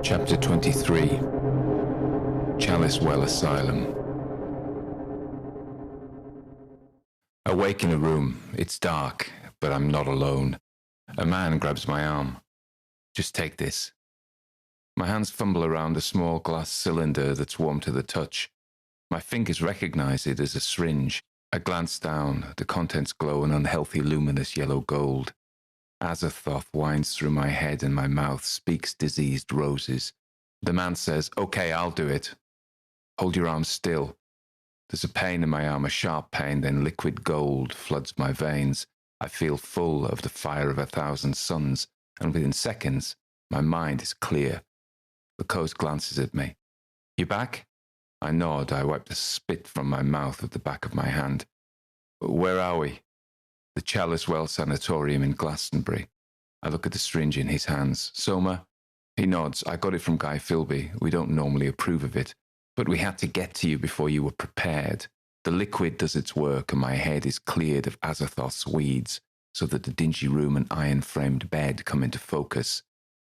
Chapter 23 Chalice Well Asylum. I wake in a room. It's dark, but I'm not alone. A man grabs my arm. Just take this. My hands fumble around a small glass cylinder that's warm to the touch. My fingers recognize it as a syringe. I glance down. The contents glow an unhealthy luminous yellow gold. Azathoth winds through my head and my mouth, speaks diseased roses. The man says, "Okay, I'll do it. Hold your arm still." There's a pain in my arm, a sharp pain, then liquid gold floods my veins. I feel full of the fire of 1,000 suns, and within seconds, my mind is clear. Lacose glances at me. "You back?" I nod. I wipe the spit from my mouth with the back of my hand. "Where are we?" "The Chalice Well Sanatorium in Glastonbury." I look at the syringe in his hands. "Soma?" He nods. "I got it from Guy Philby. We don't normally approve of it, but we had to get to you before you were prepared. The liquid does its work, and my head is cleared of Azathoth's weeds, so that the dingy room and iron-framed bed come into focus.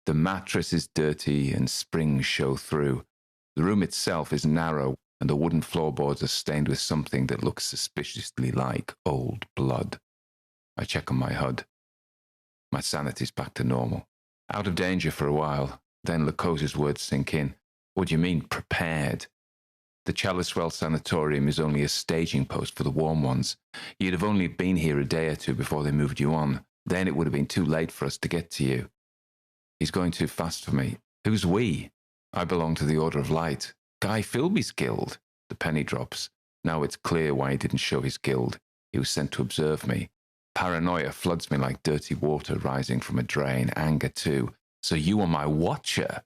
The mattress is dirty, and springs show through. The room itself is narrow, and the wooden floorboards are stained with something that looks suspiciously like old blood. I check on my HUD. My sanity's back to normal. Out of danger for a while. Then Lacose's words sink in. "What do you mean, prepared?" "The Chalice Well Sanatorium is only a staging post for the warm ones. You'd have only been here a day or two before they moved you on. Then it would have been too late for us to get to you." He's going too fast for me. Who's we? I belong to the Order of Light. Guy Philby's guild. The penny drops. Now it's clear why he didn't show his guild. He was sent to observe me. Paranoia floods me like dirty water rising from a drain. Anger too. "So you are my watcher?"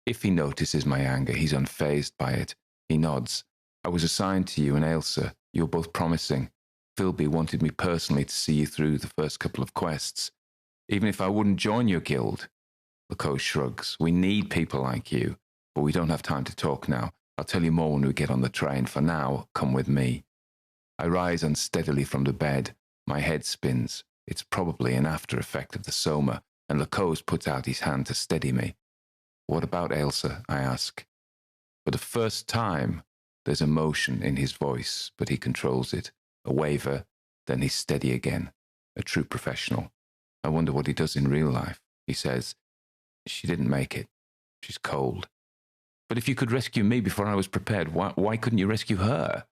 If he notices my anger, he's unfazed by it. He nods. "I was assigned to you and Ailsa. You're both promising. Philby wanted me personally to see you through the first couple of quests. Even if I wouldn't join your guild." Lacose shrugs. "We need people like you, but we don't have time to talk now. I'll tell you more when we get on the train. For now, come with me." I rise unsteadily from the bed. My head spins. It's probably an after effect of the soma, and Lacose puts out his hand to steady me. "What about Ailsa?" I ask. For the first time, there's emotion in his voice, but he controls it. A waver, then he's steady again. A true professional. I wonder what he does in real life. He says, "She didn't make it. She's cold." "But if you could rescue me before I was prepared, why couldn't you rescue her?"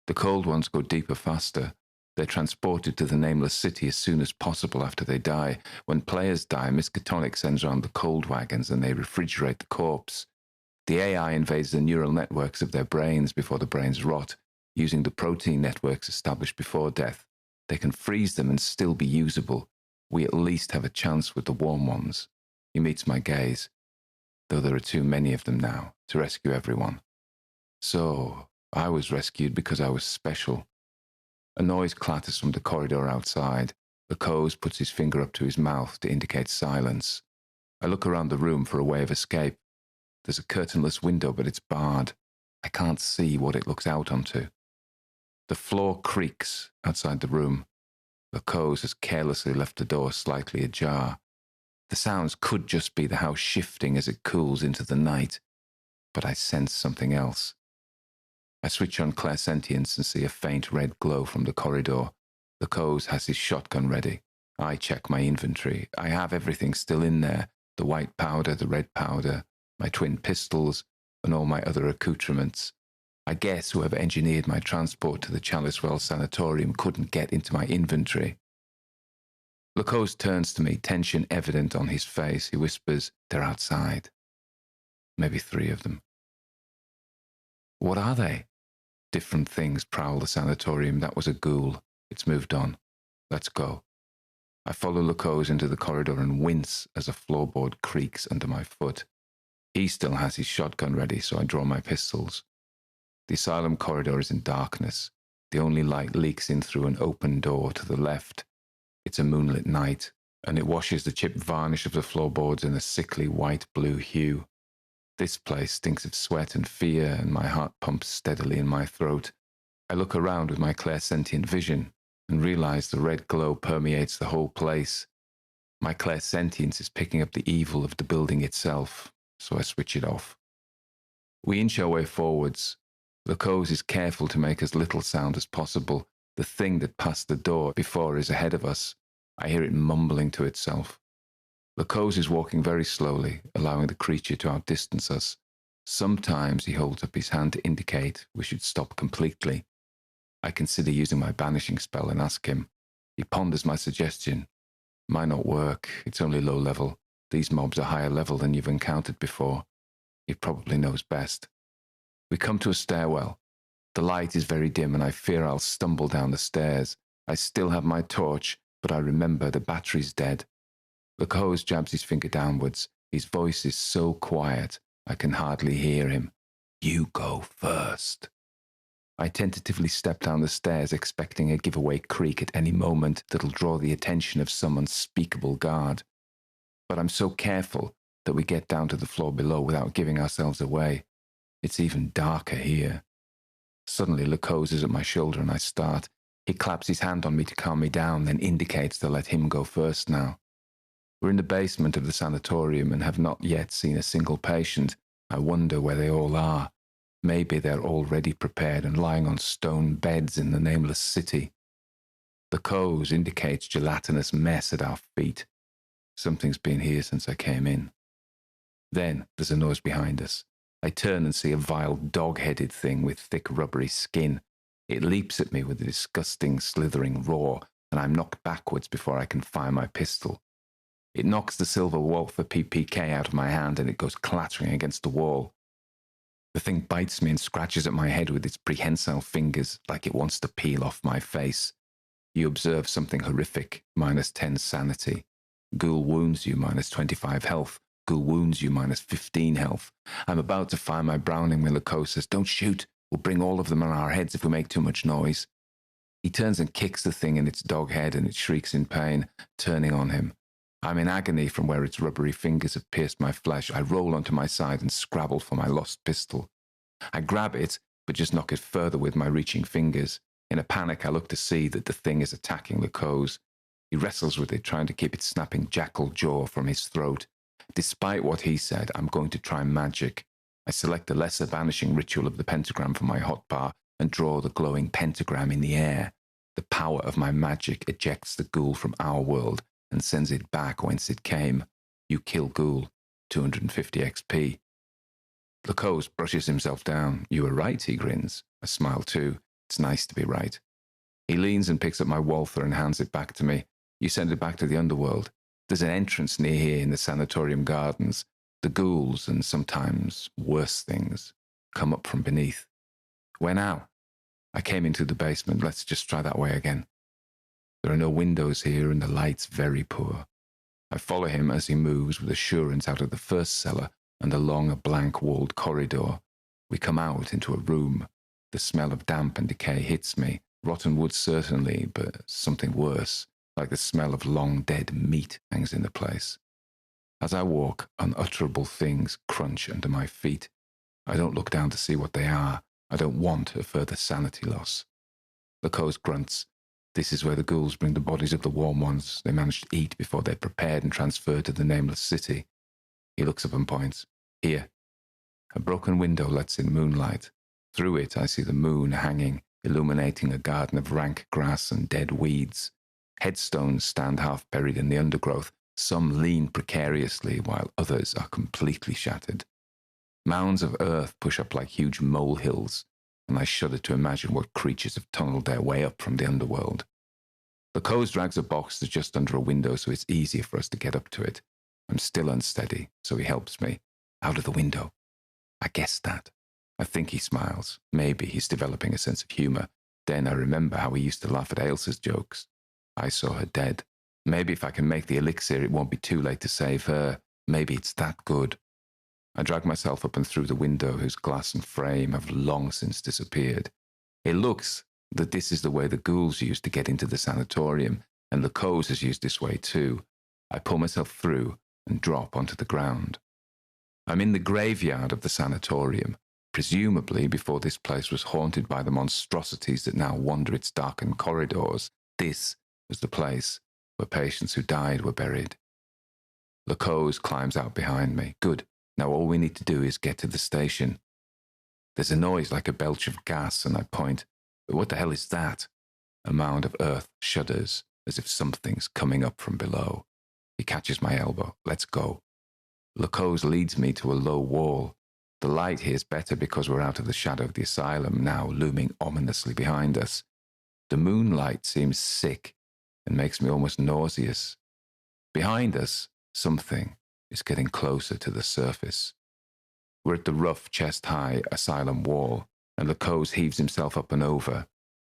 "The cold ones go deeper faster. They're transported to the nameless city as soon as possible after they die. When players die, Miskatonic sends around the cold wagons and they refrigerate the corpse. The AI invades the neural networks of their brains before the brains rot, using the protein networks established before death. They can freeze them and still be usable. We at least have a chance with the warm ones." He meets my gaze, though there are too many of them now to rescue everyone. "So, I was rescued because I was special." A noise clatters from the corridor outside. Lacose puts his finger up to his mouth to indicate silence. I look around the room for a way of escape. There's a curtainless window, but it's barred. I can't see what it looks out onto. The floor creaks outside the room. Lacose has carelessly left the door slightly ajar. The sounds could just be the house shifting as it cools into the night, but I sense something else. I switch on clairsentience and see a faint red glow from the corridor. Lacose has his shotgun ready. I check my inventory. I have everything still in there. The white powder, the red powder, my twin pistols, and all my other accoutrements. I guess whoever engineered my transport to the Chalice Well Sanatorium couldn't get into my inventory. Lacose turns to me, tension evident on his face. He whispers, "They're outside." Maybe 3 of them. "What are they?" "Different things prowl the sanatorium. That was a ghoul. It's moved on. Let's go." I follow Lacose into the corridor and wince as a floorboard creaks under my foot. He still has his shotgun ready, so I draw my pistols. The asylum corridor is in darkness. The only light leaks in through an open door to the left. It's a moonlit night, and it washes the chipped varnish of the floorboards in a sickly white-blue hue. This place stinks of sweat and fear, and my heart pumps steadily in my throat. I look around with my clairsentient vision and realize the red glow permeates the whole place. My clairsentience is picking up the evil of the building itself, so I switch it off. We inch our way forwards. Lacose is careful to make as little sound as possible. The thing that passed the door before is ahead of us. I hear it mumbling to itself. Lacose is walking very slowly, allowing the creature to outdistance us. Sometimes he holds up his hand to indicate we should stop completely. I consider using my banishing spell and ask him. He ponders my suggestion. Might not work, it's only low level. These mobs are higher level than you've encountered before. He probably knows best. We come to a stairwell. The light is very dim and I fear I'll stumble down the stairs. I still have my torch, but I remember the battery's dead. Lacose jabs his finger downwards. His voice is so quiet, I can hardly hear him. You go first. I tentatively step down the stairs, expecting a giveaway creak at any moment that'll draw the attention of some unspeakable guard. But I'm so careful that we get down to the floor below without giving ourselves away. It's even darker here. Suddenly, Lacose is at my shoulder and I start. He claps his hand on me to calm me down, then indicates to let him go first now. We're in the basement of the sanatorium and have not yet seen a single patient. I wonder where they all are. Maybe they're already prepared and lying on stone beds in the nameless city. Lacose indicates gelatinous mess at our feet. Something's been here since I came in. Then there's a noise behind us. I turn and see a vile dog-headed thing with thick rubbery skin. It leaps at me with a disgusting slithering roar, and I'm knocked backwards before I can fire my pistol. It knocks the silver Walther PPK out of my hand and it goes clattering against the wall. The thing bites me and scratches at my head with its prehensile fingers like it wants to peel off my face. You observe something horrific, -10 sanity. Ghoul wounds you, -25 health. Ghoul wounds you, -15 health. I'm about to fire my Browning when Lacose says, "Don't shoot. We'll bring all of them on our heads if we make too much noise." He turns and kicks the thing in its dog head and it shrieks in pain, turning on him. I'm in agony from where its rubbery fingers have pierced my flesh. I roll onto my side and scrabble for my lost pistol. I grab it, but just knock it further with my reaching fingers. In a panic, I look to see that the thing is attacking Lacose. He wrestles with it, trying to keep its snapping jackal jaw from his throat. Despite what he said, I'm going to try magic. I select the lesser banishing ritual of the pentagram from my hotbar and draw the glowing pentagram in the air. The power of my magic ejects the ghoul from our world and sends it back whence it came. You kill ghoul, 250 XP. Lacose brushes himself down. You were right, he grins. I smile too. It's nice to be right. He leans and picks up my Walther and hands it back to me. You send it back to the underworld. There's an entrance near here in the sanatorium gardens. The ghouls, and sometimes worse things, come up from beneath. Where now? I came into the basement. Let's just try that way again. There are no windows here and the light's very poor. I follow him as he moves with assurance out of the first cellar and along a blank-walled corridor. We come out into a room. The smell of damp and decay hits me. Rotten wood certainly, but something worse, like the smell of long-dead meat, hangs in the place. As I walk, unutterable things crunch under my feet. I don't look down to see what they are. I don't want a further sanity loss. Lacose grunts. This is where the ghouls bring the bodies of the warm ones they managed to eat before they're prepared and transferred to the nameless city. He looks up and points. Here. A broken window lets in moonlight. Through it I see the moon hanging, illuminating a garden of rank grass and dead weeds. Headstones stand half buried in the undergrowth. Some lean precariously, while others are completely shattered. Mounds of earth push up like huge molehills, and I shudder to imagine what creatures have tunneled their way up from the underworld. Lacose drags a box that's just under a window so it's easier for us to get up to it. I'm still unsteady, so he helps me. Out of the window. I guessed that. I think he smiles. Maybe he's developing a sense of humor. Then I remember how he used to laugh at Ailsa's jokes. I saw her dead. Maybe if I can make the elixir, it won't be too late to save her. Maybe it's that good. I drag myself up and through the window, whose glass and frame have long since disappeared. It looks that this is the way the ghouls used to get into the sanatorium, and Lacose has used this way too. I pull myself through and drop onto the ground. I'm in the graveyard of the sanatorium, presumably before this place was haunted by the monstrosities that now wander its darkened corridors. This was the place where patients who died were buried. Lacose climbs out behind me. Good. Now all we need to do is get to the station. There's a noise like a belch of gas, and I point. But what the hell is that? A mound of earth shudders, as if something's coming up from below. He catches my elbow. Let's go. Lacose leads me to a low wall. The light here's better because we're out of the shadow of the asylum, now looming ominously behind us. The moonlight seems sick and makes me almost nauseous. Behind us, something is getting closer to the surface. We're at the rough, chest-high asylum wall, and Lacose heaves himself up and over.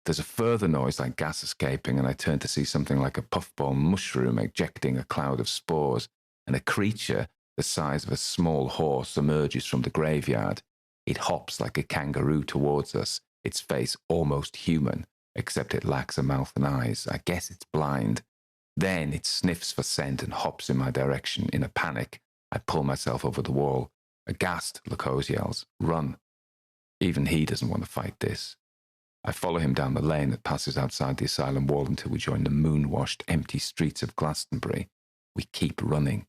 There's a further noise like gas escaping, and I turn to see something like a puffball mushroom ejecting a cloud of spores, and a creature the size of a small horse emerges from the graveyard. It hops like a kangaroo towards us, its face almost human, except it lacks a mouth and eyes. I guess it's blind. Then it sniffs for scent and hops in my direction. In a panic, I pull myself over the wall. Aghast, Lacose yells, "Run." Even he doesn't want to fight this. I follow him down the lane that passes outside the asylum wall until we join the moon-washed, empty streets of Glastonbury. We keep running.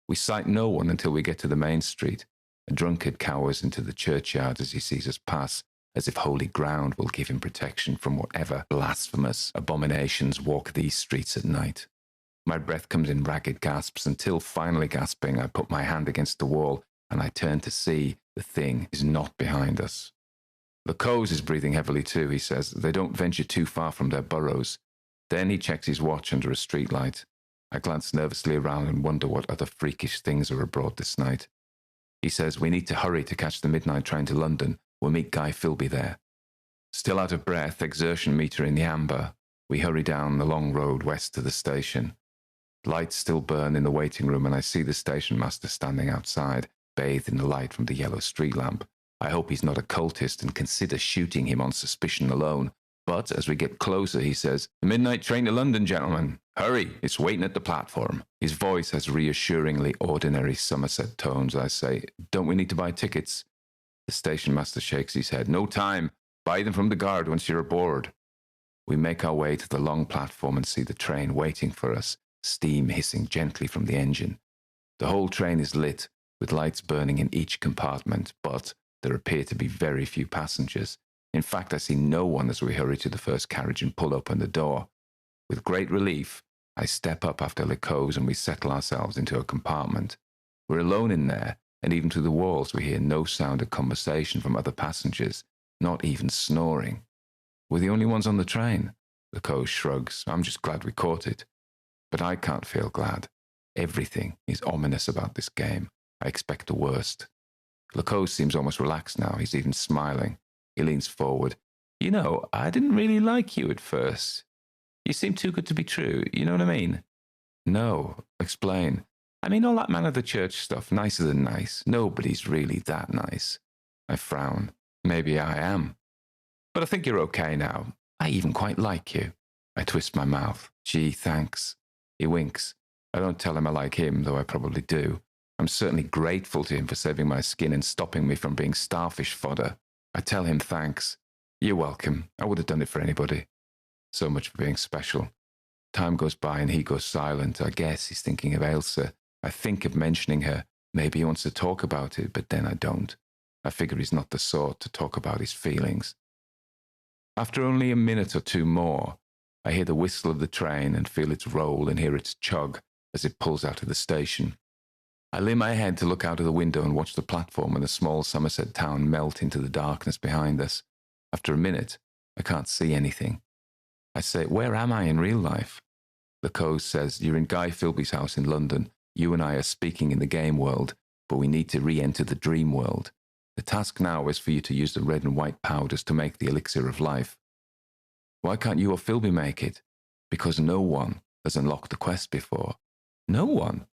We sight no one until we get to the main street. A drunkard cowers into the churchyard as he sees us pass, as if holy ground will give him protection from whatever blasphemous abominations walk these streets at night. My breath comes in ragged gasps until, finally gasping, I put my hand against the wall and I turn to see the thing is not behind us. Lacose is breathing heavily too, he says. They don't venture too far from their burrows. Then he checks his watch under a streetlight. I glance nervously around and wonder what other freakish things are abroad this night. He says we need to hurry to catch the midnight train to London. We'll meet Guy Philby there. Still out of breath, exertion meter in the amber, we hurry down the long road west to the station. Lights still burn in the waiting room, and I see the station master standing outside, bathed in the light from the yellow street lamp. I hope he's not a cultist and consider shooting him on suspicion alone. But as we get closer, he says, "The midnight train to London, gentlemen. Hurry, it's waiting at the platform." His voice has reassuringly ordinary Somerset tones. I say, "Don't we need to buy tickets?" The station master shakes his head. "No time. Buy them from the guard once you're aboard." We make our way to the long platform and see the train waiting for us, steam hissing gently from the engine. The whole train is lit, with lights burning in each compartment, but there appear to be very few passengers. In fact, I see no one as we hurry to the first carriage and pull open the door. With great relief, I step up after Lacose and we settle ourselves into a compartment. We're alone in there, and even through the walls we hear no sound of conversation from other passengers, not even snoring. We're the only ones on the train. Lacose shrugs. I'm just glad we caught it. But I can't feel glad. Everything is ominous about this game. I expect the worst. Lacose seems almost relaxed now. He's even smiling. He leans forward. "You know, I didn't really like you at first. You seem too good to be true. You know what I mean?" "No. Explain." "I mean, all that man of the church stuff, nicer than nice. Nobody's really that nice." I frown. "Maybe I am. But I think you're okay now. I even quite like you." I twist my mouth. "Gee, thanks." He winks. I don't tell him I like him, though I probably do. I'm certainly grateful to him for saving my skin and stopping me from being starfish fodder. I tell him thanks. "You're welcome. I would have done it for anybody." So much for being special. Time goes by and he goes silent. I guess he's thinking of Ailsa. I think of mentioning her. Maybe he wants to talk about it, but then I don't. I figure he's not the sort to talk about his feelings. After only a minute or two more, I hear the whistle of the train and feel its roll and hear its chug as it pulls out of the station. I lay my head to look out of the window and watch the platform and the small Somerset town melt into the darkness behind us. After a minute, I can't see anything. I say, "Where am I in real life?" Lacose says, "You're in Guy Philby's house in London. You and I are speaking in the game world, but we need to re-enter the dream world. The task now is for you to use the red and white powders to make the elixir of life." "Why can't you or Philby make it?" "Because no one has unlocked the quest before." "No one?"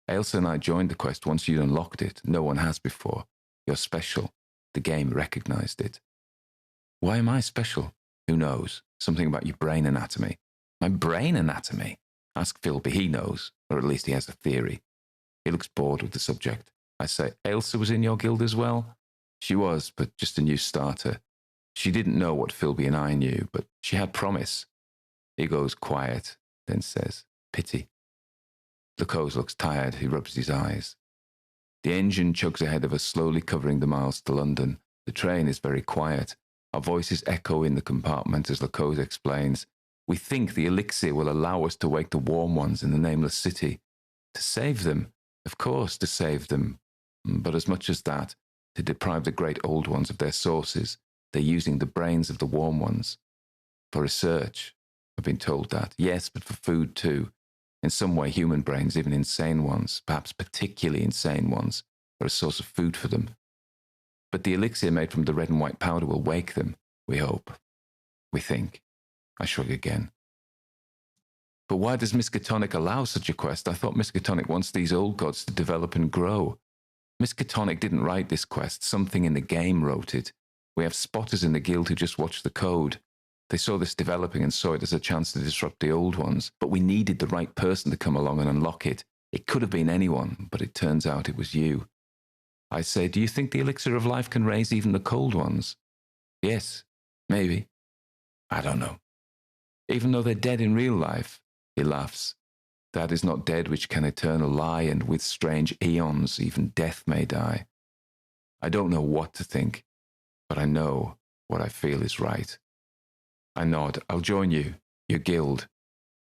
"Ailsa and I joined the quest once you'd unlocked it. No one has before. You're special. The game recognized it." "Why am I special?" "Who knows? Something about your brain anatomy." "My brain anatomy?" "Ask Philby, he knows, or at least he has a theory." He looks bored with the subject. I say, "Ailsa was in your guild as well?" "She was, but just a new starter. She didn't know what Philby and I knew, but she had promise." He goes quiet, then says, "Pity." Lacose looks tired. He rubs his eyes. The engine chugs ahead of us, slowly covering the miles to London. The train is very quiet. Our voices echo in the compartment as Lacose explains. We think the elixir will allow us to wake the warm ones in the nameless city. To save them, of course, to save them. But as much as that, to deprive the great old ones of their sources, they're using the brains of the warm ones. For research, I've been told that. Yes, but for food too. In some way, human brains, even insane ones, perhaps particularly insane ones, are a source of food for them. But the elixir made from the red and white powder will wake them, we hope. We think. I shrug again. But why does Miskatonic allow such a quest? I thought Miskatonic wants these old gods to develop and grow. Miskatonic didn't write this quest. Something in the game wrote it. We have spotters in the guild who just watched the code. They saw this developing and saw it as a chance to disrupt the old ones. But we needed the right person to come along and unlock it. It could have been anyone, but it turns out it was you. I say, do you think the elixir of life can raise even the cold ones? Yes, maybe. I don't know. Even though they're dead in real life, he laughs. That is not dead which can eternal lie, and with strange eons even death may die. I don't know what to think, but I know what I feel is right. I nod. I'll join you, your guild.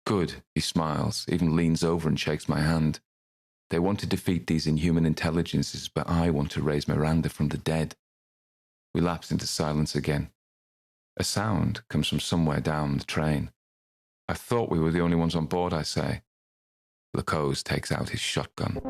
Good, he smiles, even leans over and shakes my hand. They want to defeat these inhuman intelligences, but I want to raise Miranda from the dead. We lapse into silence again. A sound comes from somewhere down the train. I thought we were the only ones on board, I say. Lacose takes out his shotgun.